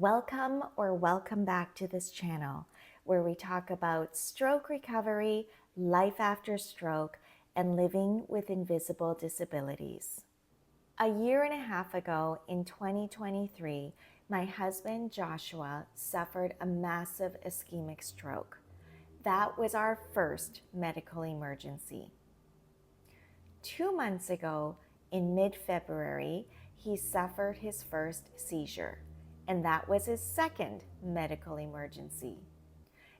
Welcome back to this channel where we talk about stroke recovery, life after stroke, and living with invisible disabilities. A year and a half ago in 2023, my husband Joshua suffered a massive ischemic stroke. That was our first medical emergency. 2 months ago, in mid-February, he suffered his first seizure, and that was his second medical emergency.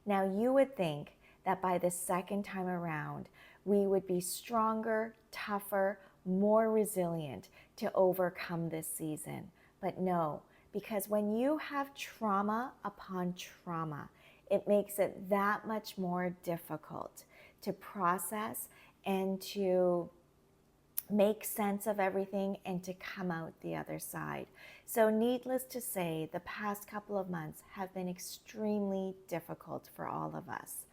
Now, you would think that by the second time around, we would be stronger, tougher, more resilient to overcome this season. But no, because when you have trauma upon trauma, it makes it that much more difficult to process and to make sense of everything and to come out the other side. So needless to say, the past couple of months have been extremely difficult for all of us.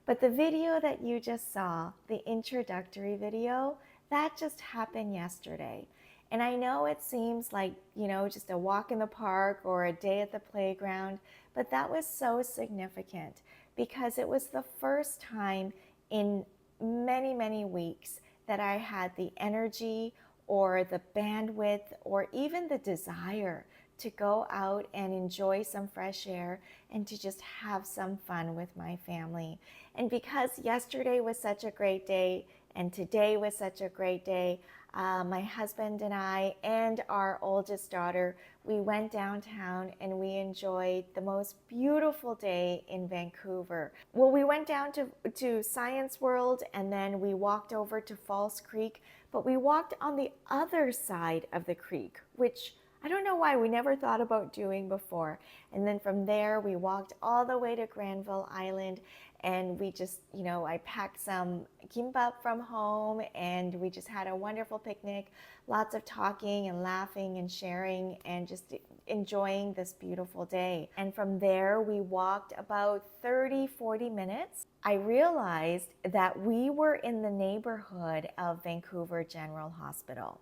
But the video that you just saw, the introductory video, that just happened yesterday. And I know it seems like, just a walk in the park or a day at the playground, but that was so significant because it was the first time in many, many weeks that I had the energy or the bandwidth or even the desire to go out and enjoy some fresh air and to just have some fun with my family. And because yesterday was such a great day and today was such a great day, my husband and I and our oldest daughter, we went downtown and we enjoyed the most beautiful day in Vancouver. Well, we went down to Science World and then we walked over to Falls Creek, but we walked on the other side of the creek, which I don't know why we never thought about doing before. And then from there, we walked all the way to Granville Island and we just, I packed some kimbap from home and we just had a wonderful picnic, lots of talking and laughing and sharing and just enjoying this beautiful day. And from there, we walked about 30-40 minutes. I realized that we were in the neighborhood of Vancouver General Hospital.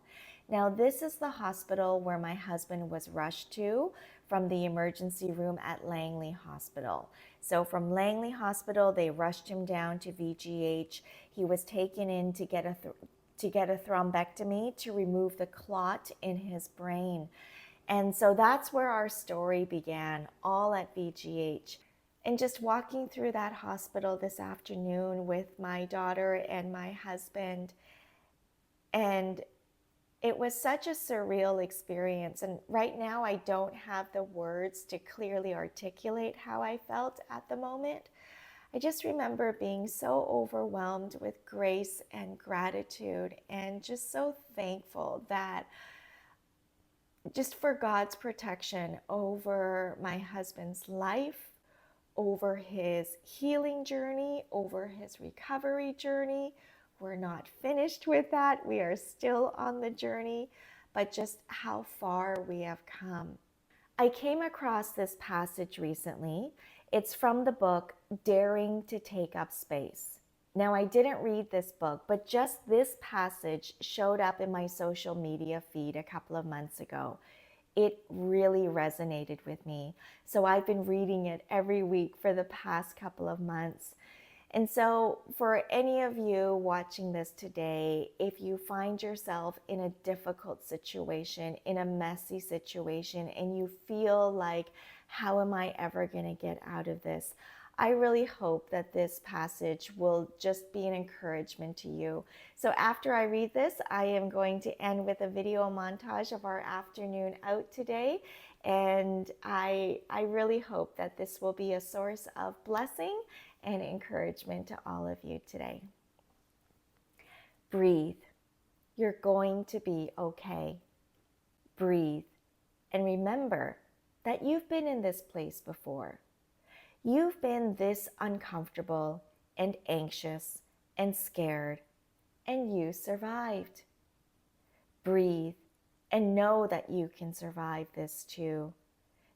Now, this is the hospital where my husband was rushed to from the emergency room at Langley Hospital. So from Langley Hospital, they rushed him down to VGH. He was taken in to get a thrombectomy to remove the clot in his brain. And so that's where our story began, all at VGH. And just walking through that hospital this afternoon with my daughter and my husband, and it was such a surreal experience. And right now I don't have the words to clearly articulate how I felt at the moment. I just remember being so overwhelmed with grace and gratitude and just so thankful that just for God's protection over my husband's life, over his healing journey, over his recovery journey. We're not finished with that. We are still on the journey, but just how far we have come. I came across this passage recently. It's from the book, Daring to Take Up Space. Now, I didn't read this book, but just this passage showed up in my social media feed a couple of months ago. It really resonated with me. So I've been reading it every week for the past couple of months. And so for any of you watching this today, if you find yourself in a difficult situation, in a messy situation, and you feel like, how am I ever going to get out of this? I really hope that this passage will just be an encouragement to you. So after I read this, I am going to end with a video montage of our afternoon out today. And I really hope that this will be a source of blessing and encouragement to all of you today. Breathe. You're going to be okay. Breathe. And remember that you've been in this place before. You've been this uncomfortable and anxious and scared, and you survived. Breathe and know that you can survive this too.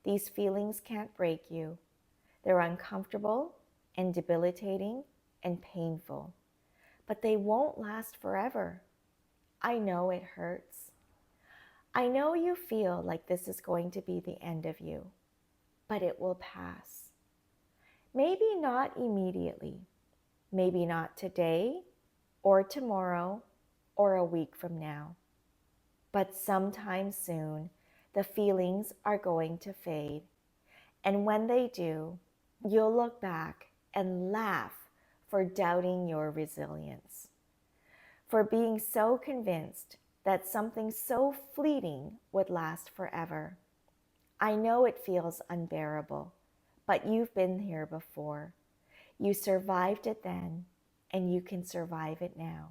These feelings can't break you. They're uncomfortable and debilitating and painful, but they won't last forever. I know it hurts. I know you feel like this is going to be the end of you. but it will pass. Maybe not immediately, maybe not today or tomorrow or a week from now, but sometime soon the feelings are going to fade. And when they do, you'll look back and laugh for doubting your resilience, for being so convinced that something so fleeting would last forever. I know it feels unbearable, but you've been here before. You survived it then, and you can survive it now.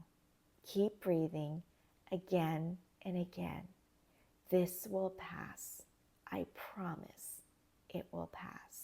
Keep breathing again and again. This will pass. I promise it will pass.